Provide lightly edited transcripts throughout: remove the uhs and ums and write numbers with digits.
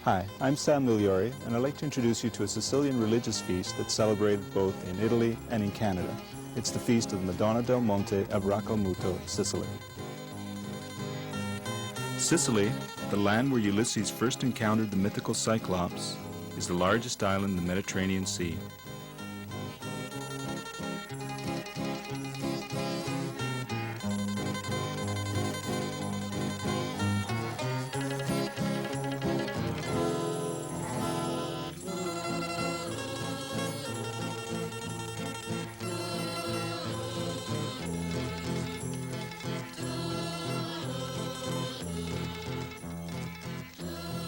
Hi, I'm Sam Migliore, and I'd like to introduce you to a Sicilian religious feast that's celebrated both in Italy and in Canada. It's the feast of the Madonna Del Monte of Racalmuto, Sicily. Sicily, the land where Ulysses first encountered the mythical Cyclops, is the largest island in the Mediterranean Sea.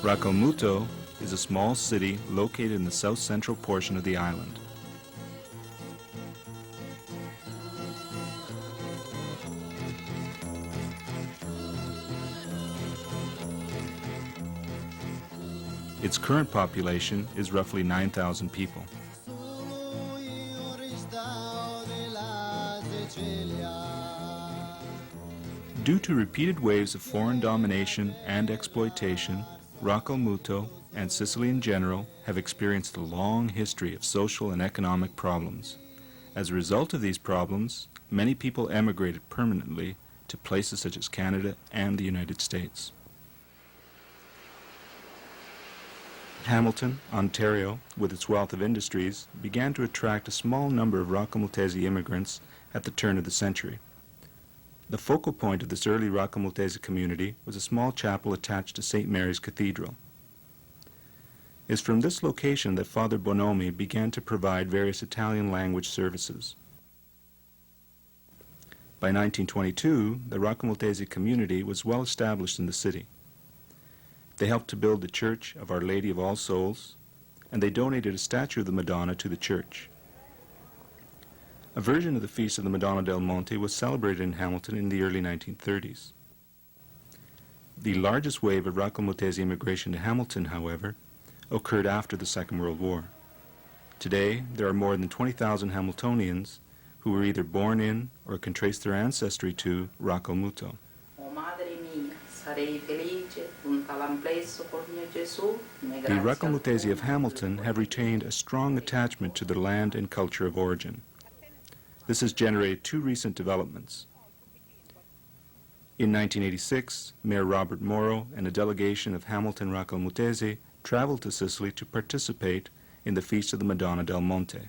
Racalmuto is a small city located in the south-central portion of the island. Its current population is roughly 9,000 people. Due to repeated waves of foreign domination and exploitation, Racalmuto and Sicily in general have experienced a long history of social and economic problems. As a result of these problems, many people emigrated permanently to places such as Canada and the United States. Hamilton, Ontario, with its wealth of industries, began to attract a small number of Racalmutese immigrants at the turn of the century. The focal point of this early Racalmutese community was a small chapel attached to St. Mary's Cathedral. It is from this location that Father Bonomi began to provide various Italian language services. By 1922, the Racalmutese community was well established in the city. They helped to build the Church of Our Lady of All Souls, and they donated a statue of the Madonna to the church. A version of the Feast of the Madonna Del Monte was celebrated in Hamilton in the early 1930s. The largest wave of Racalmutese immigration to Hamilton, however, occurred after the Second World War. Today, there are more than 20,000 Hamiltonians who were either born in or can trace their ancestry to Racalmuto. The Racalmutese of Hamilton have retained a strong attachment to their land and culture of origin. This has generated two recent developments. In 1986, Mayor Robert Morrow and a delegation of Hamilton Racalmutese traveled to Sicily to participate in the Feast of the Madonna del Monte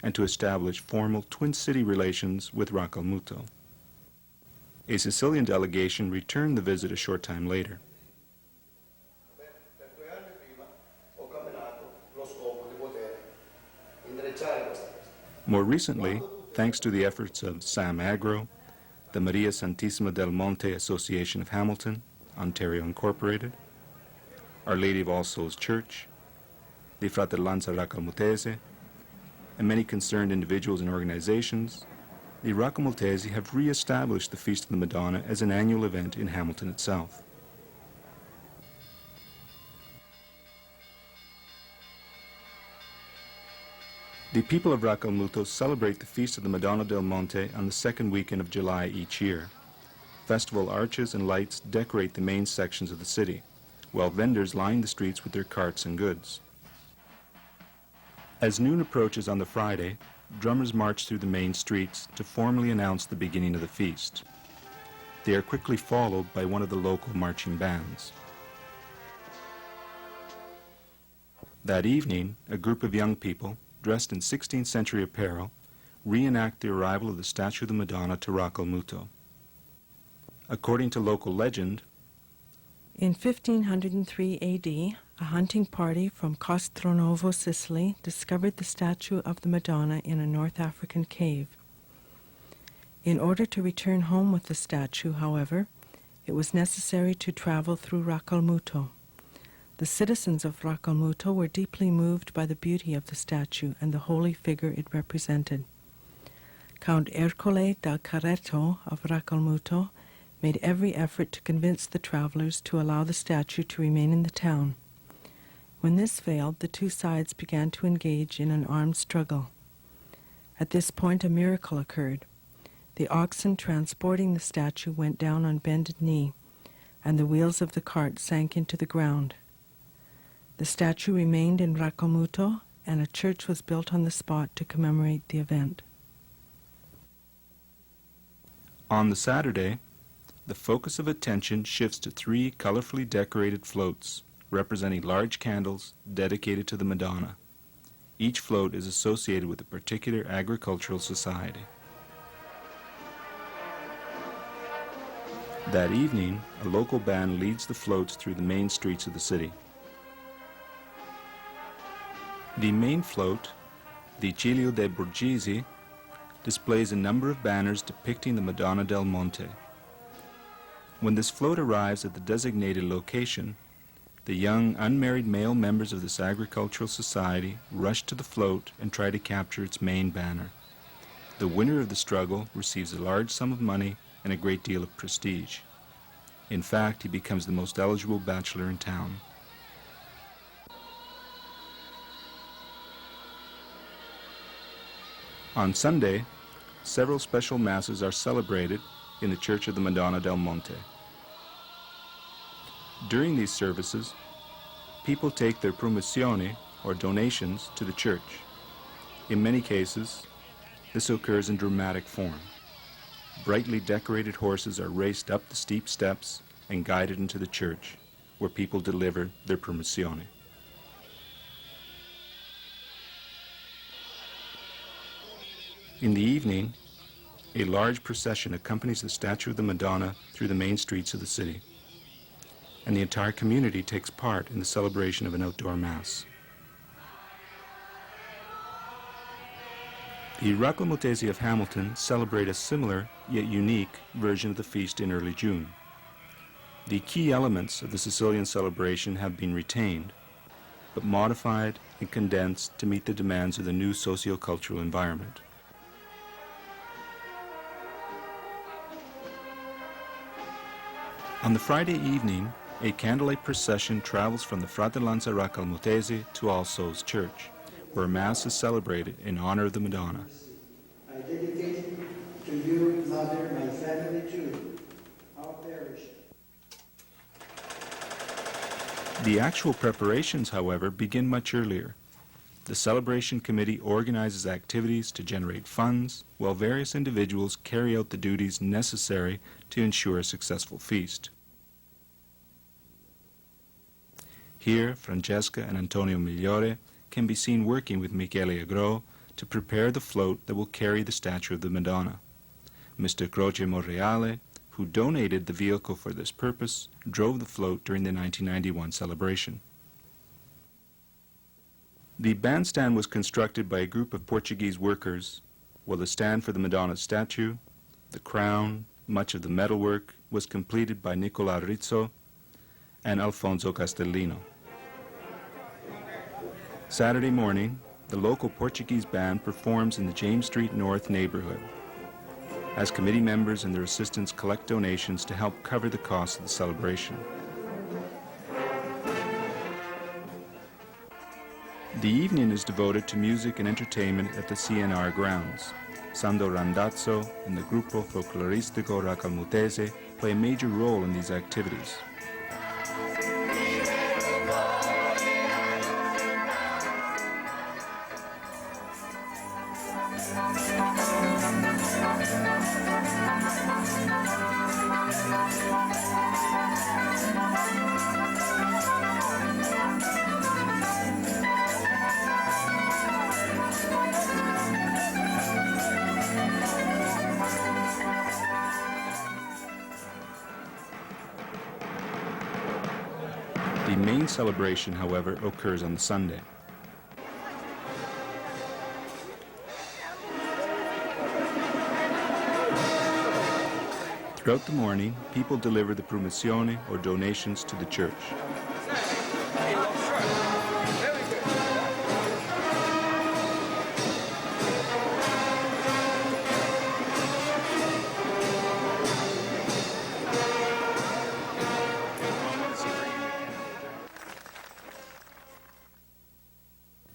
and to establish formal twin city relations with Racalmuto. A Sicilian delegation returned the visit a short time later. More recently, thanks to the efforts of Sam Agro, the Maria Santissima del Monte Association of Hamilton, Ontario Incorporated, Our Lady of All Souls Church, the Fratellanza Racalmutese, and many concerned individuals and organizations, the Racalmutese have re-established the Feast of the Madonna as an annual event in Hamilton itself. The people of Racalmuto celebrate the Feast of the Madonna del Monte on the second weekend of July each year. Festival arches and lights decorate the main sections of the city, while vendors line the streets with their carts and goods. As noon approaches on the Friday, drummers march through the main streets to formally announce the beginning of the feast. They are quickly followed by one of the local marching bands. That evening, a group of young people, dressed in 16th century apparel, reenact the arrival of the statue of the Madonna to Racalmuto. According to local legend, in 1503 AD, a hunting party from Castronovo, Sicily, discovered the statue of the Madonna in a North African cave. In order to return home with the statue, however, it was necessary to travel through Racalmuto. The citizens of Racalmuto were deeply moved by the beauty of the statue and the holy figure it represented. Count Ercole da Caretto of Racalmuto made every effort to convince the travelers to allow the statue to remain in the town. When this failed, the two sides began to engage in an armed struggle. At this point, a miracle occurred. The oxen transporting the statue went down on bended knee, and the wheels of the cart sank into the ground. The statue remained in Racalmuto, and a church was built on the spot to commemorate the event. On the Saturday, the focus of attention shifts to 3 colorfully decorated floats representing large candles dedicated to the Madonna. Each float is associated with a particular agricultural society. That evening, a local band leads the floats through the main streets of the city. The main float, the Cino dei Borghesi, displays a number of banners depicting the Madonna Del Monte. When this float arrives at the designated location, the young, unmarried male members of this agricultural society rush to the float and try to capture its main banner. The winner of the struggle receives a large sum of money and a great deal of prestige. In fact, he becomes the most eligible bachelor in town. On Sunday, several special masses are celebrated in the Church of the Madonna del Monte. During these services, people take their promozioni, or donations, to the church. In many cases, this occurs in dramatic form. Brightly decorated horses are raced up the steep steps and guided into the church, where people deliver their promozioni. In the evening, a large procession accompanies the statue of the Madonna through the main streets of the city, and the entire community takes part in the celebration of an outdoor mass. The Racalmutese of Hamilton celebrate a similar, yet unique, version of the feast in early June. The key elements of the Sicilian celebration have been retained, but modified and condensed to meet the demands of the new socio-cultural environment. On the Friday evening, a candlelight procession travels from the Fratellanza Racalmutese to All Souls Church, where Mass is celebrated in honor of the Madonna. I dedicate to you, Mother, my family too, our parish. The actual preparations, however, begin much earlier. The celebration committee organizes activities to generate funds, while various individuals carry out the duties necessary to ensure a successful feast. Here, Francesca and Antonio Migliore can be seen working with Michele Agro to prepare the float that will carry the statue of the Madonna. Mr. Croce Monreale, who donated the vehicle for this purpose, drove the float during the 1991 celebration. The bandstand was constructed by a group of Portuguese workers, while the stand for the Madonna's statue, the crown, much of the metalwork, was completed by Nicola Rizzo and Alfonso Castellino. Saturday morning, the local Portuguese band performs in the James Street North neighborhood, as committee members and their assistants collect donations to help cover the cost of the celebration. The evening is devoted to music and entertainment at the CNR grounds. Sando Randazzo and the Gruppo Folcloristico Racalmutese play a major role in these activities. The main celebration, however, occurs on the Sunday. Throughout the morning, people deliver the promozioni or donations to the church.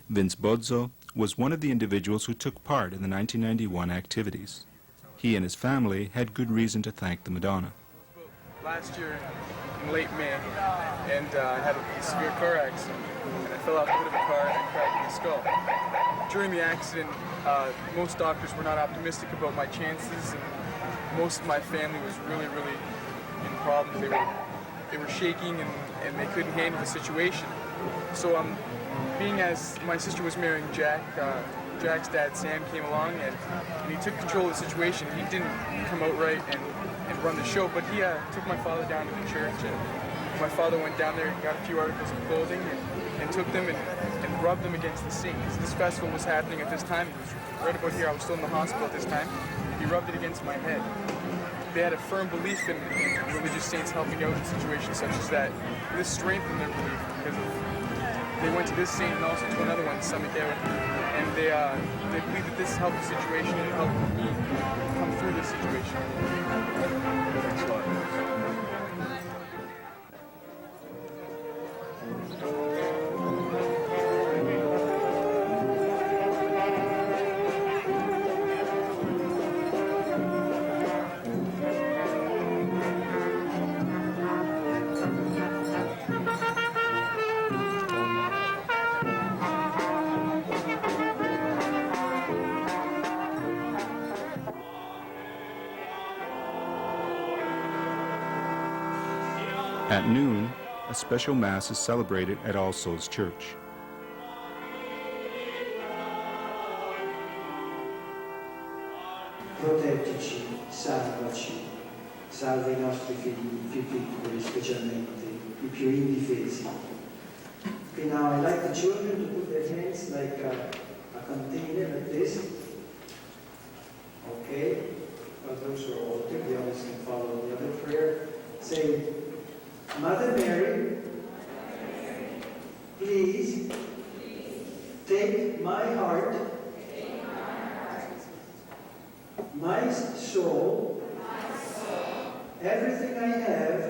Vince Bozzo was one of the individuals who took part in the 1991 activities. He and his family had good reason to thank the Madonna. Last year, in late May, and I had a severe car accident, and I fell off the hood of a car and I cracked my skull. During the accident, most doctors were not optimistic about my chances, and most of my family was really in problems. They were shaking and they couldn't handle the situation. So being as my sister was marrying Jack, Jack's dad Sam came along and he took control of the situation. He didn't come out right and run the show, but he took my father down to the church, and my father went down there and got a few articles of clothing and took them and rubbed them against the saints. This festival was happening at this time. It was right about here. I was still in the hospital at this time. He rubbed it against my head. They had a firm belief in religious saints helping out in situations such as that. This strengthened their belief because they went to this saint and also to another one, San Migliore, and they believe that this helped the situation and helped me come through this situation. At noon, a special Mass is celebrated at All Souls Church. Proteggici, salvaci, salva i nostri figli, i più piccoli specialmente, i più indifesi. Okay, now I like the children to put their hands like a container like this. Okay, for those who are older, the others can follow the other prayer. Say, Mother Mary, please take my heart, my soul, everything I have,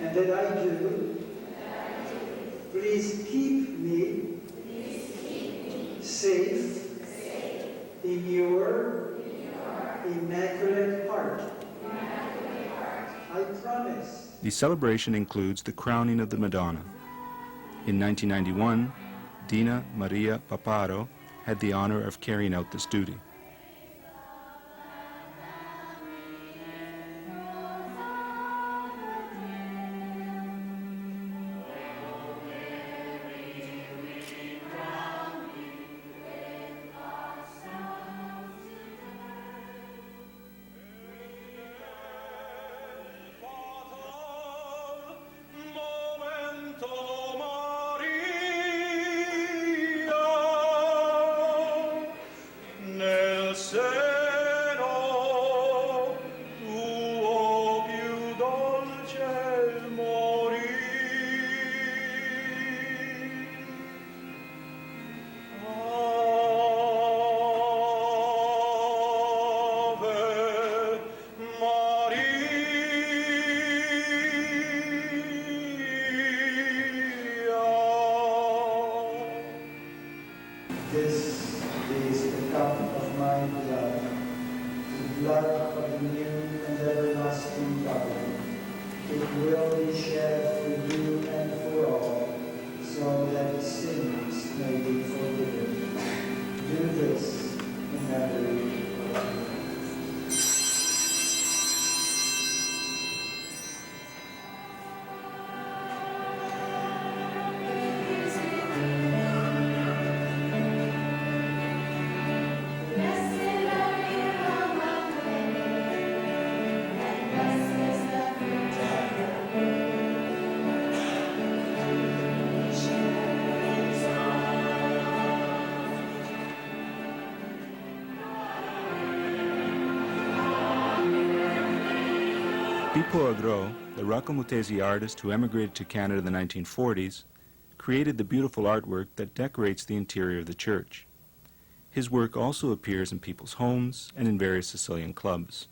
and that I do. Please keep me safe in your immaculate heart. I promise. The celebration includes the crowning of the Madonna. In 1991, Dina Maria Paparo had the honor of carrying out this duty. This is the cup of my blood, the blood of the new and everlasting covenant. It will be shed for you and for all, so that sins may be forgiven. Do this in memory of me. Pippo Agro, the Racalmutese artist who emigrated to Canada in the 1940s, created the beautiful artwork that decorates the interior of the church. His work also appears in people's homes and in various Sicilian clubs.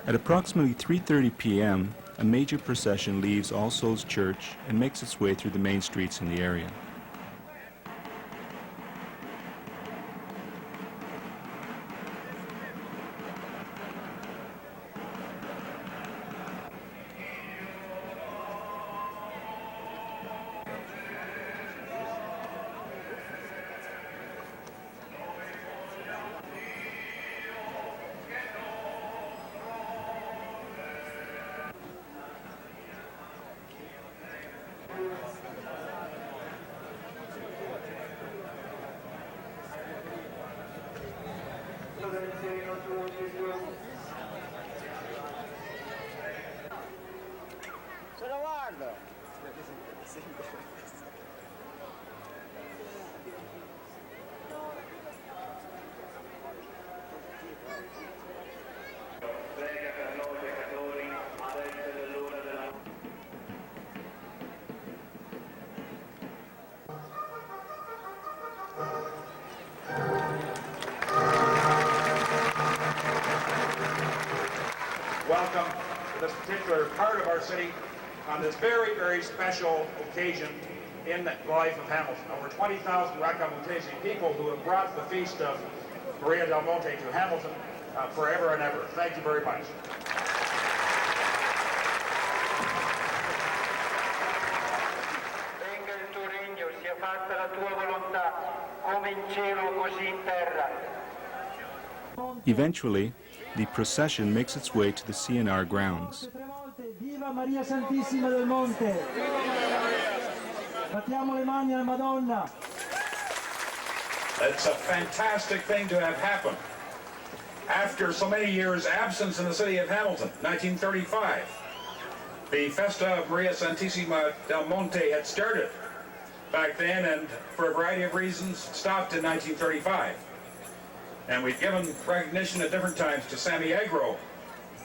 At approximately 3:30 p.m., a major procession leaves All Souls Church and makes its way through the main streets in the area. Welcome to this particular part of our city on this very, very special occasion in the life of Hamilton. Over 20,000 Racalmutese people who have brought the feast of Madonna Del Monte to Hamilton forever and ever. Thank you very much. Venga il tuo regno, sia fatta la tua volontà, come in cielo così in terra. Eventually, the procession makes its way to the CNR grounds. Viva Maria Santissima del Monte! Battiamo le mani alla Madonna! It's a fantastic thing to have happen. After so many years' absence in the city of Hamilton, 1935, the Festa of Maria Santissima del Monte had started back then and for a variety of reasons stopped in 1935. And we've given recognition at different times to Sam Migliore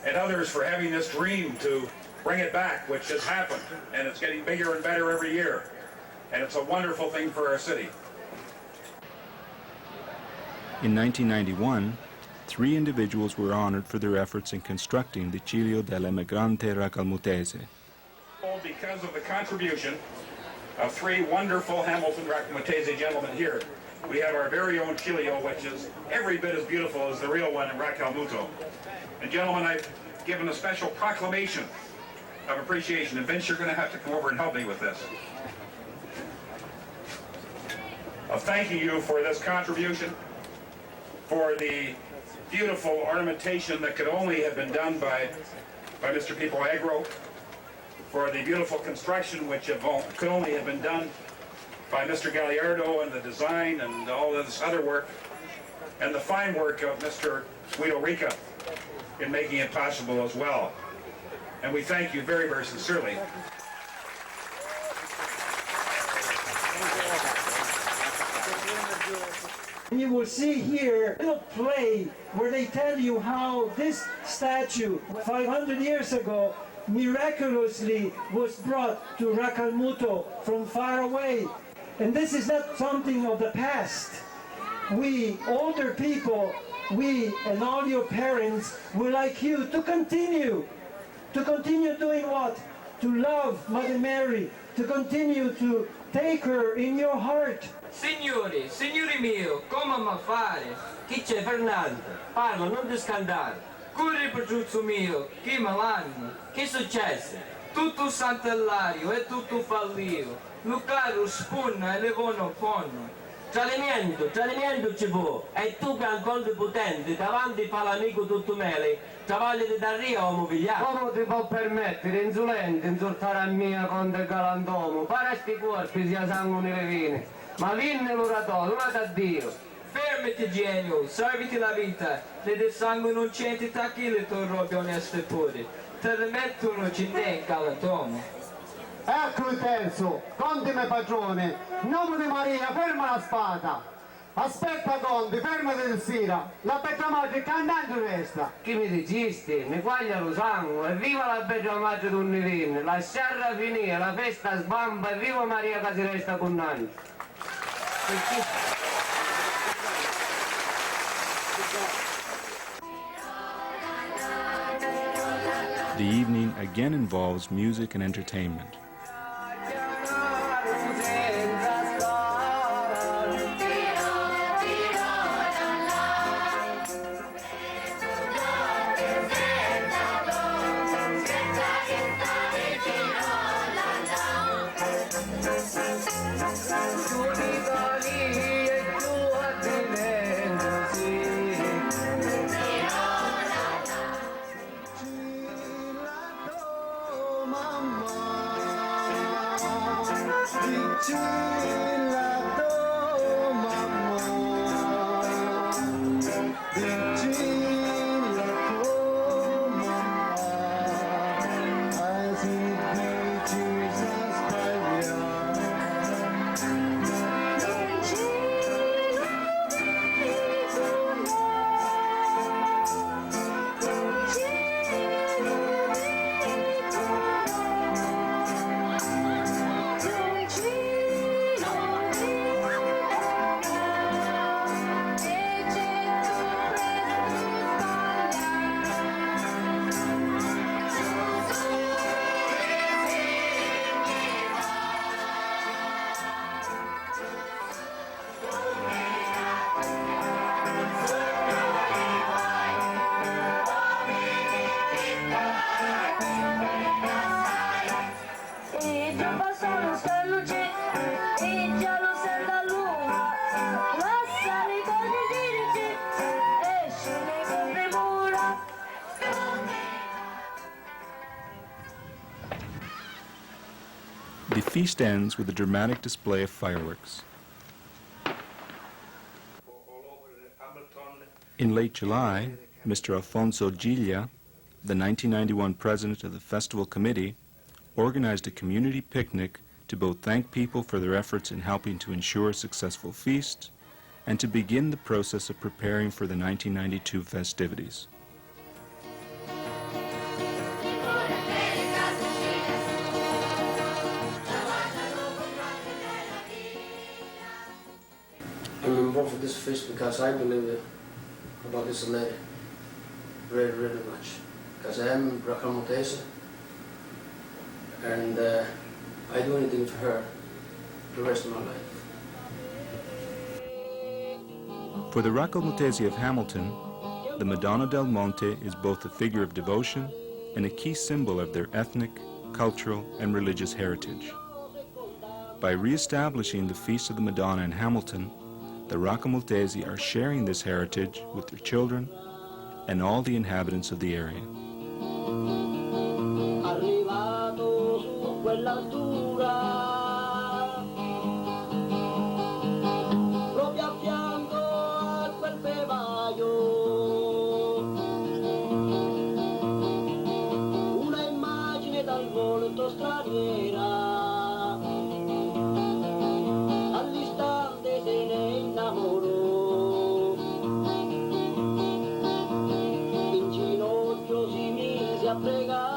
and others for having this dream to bring it back, which has happened, and it's getting bigger and better every year. And it's a wonderful thing for our city. In 1991, 3 individuals were honored for their efforts in constructing the Cilio dell'Emigrante Racalmutese. Because of the contribution of 3 wonderful Hamilton Racalmutese gentlemen here, we have our very own Cilio, which is every bit as beautiful as the real one in Racalmuto. And gentlemen, I've given a special proclamation of appreciation, and Vince, you're going to have to come over and help me with this. Of thanking you for this contribution, for the beautiful ornamentation that could only have been done by Mr. Migliore, for the beautiful construction which could only have been done by Mr. Galliardo and the design and all this other work, and the fine work of Mr. Guido Rica in making it possible as well. And we thank you very, very sincerely. You will see here a little play where they tell you how this statue 500 years ago miraculously was brought to Racalmuto from far away. And this is not something of the past. We, older people, we and all your parents would like you to continue doing what? To love Mother Mary, to continue to take her in your heart. Signori mio, come ma fare? Chi c'è Fernando? Parla, non ti scandare. Corri per giuzzo mio, chi malanni? Che successe? Tutto santellario e tutto fallio. Lucaro spunna e levono ponno. Tradimento ci può. E tu che ancora potente, davanti fa l'amico tutto mele, travagli di Darria o mobiliato. Come ti può permettere, insolente, insultare a mia conte galantomo? Pare sti corpi sia sangue nelle vene. Ma vinne l'oratorio, non da Dio. Fermati genio, serviti la vita. Le del sangue non c'entri tacchile tu robe oneste pure. Te ne mettono cinè galantomo. Ecco il terzo, contime padrone, in nome di Maria, ferma la spada. Aspetta conti, fermati del sera, la bella madre cantante resta. Chi mi registi, mi quaglia lo sangue, e viva la bella madre d'Univin, la sciarra finire, la festa sbamba, e viva Maria che si resta con noi. The evening again involves music and entertainment. The feast ends with a dramatic display of fireworks. In late July, Mr. Alfonso Giglia, the 1991 president of the festival committee, organized a community picnic to both thank people for their efforts in helping to ensure a successful feast and to begin the process of preparing for the 1992 festivities. I'm involved with this feast because I believe about this lady very, very much. Because I am Racalmutese and I do anything for her the rest of my life. For the Racalmutese of Hamilton, the Madonna Del Monte is both a figure of devotion and a key symbol of their ethnic, cultural, and religious heritage. By re-establishing the Feast of the Madonna in Hamilton, the Racalmutese are sharing this heritage with their children and all the inhabitants of the area. Arrivato su quell'altura, proprio a fianco a quel bevaio, una immagine dal volto straniera, all'istante se ne innamorò, in ginocchio si mise a pregare.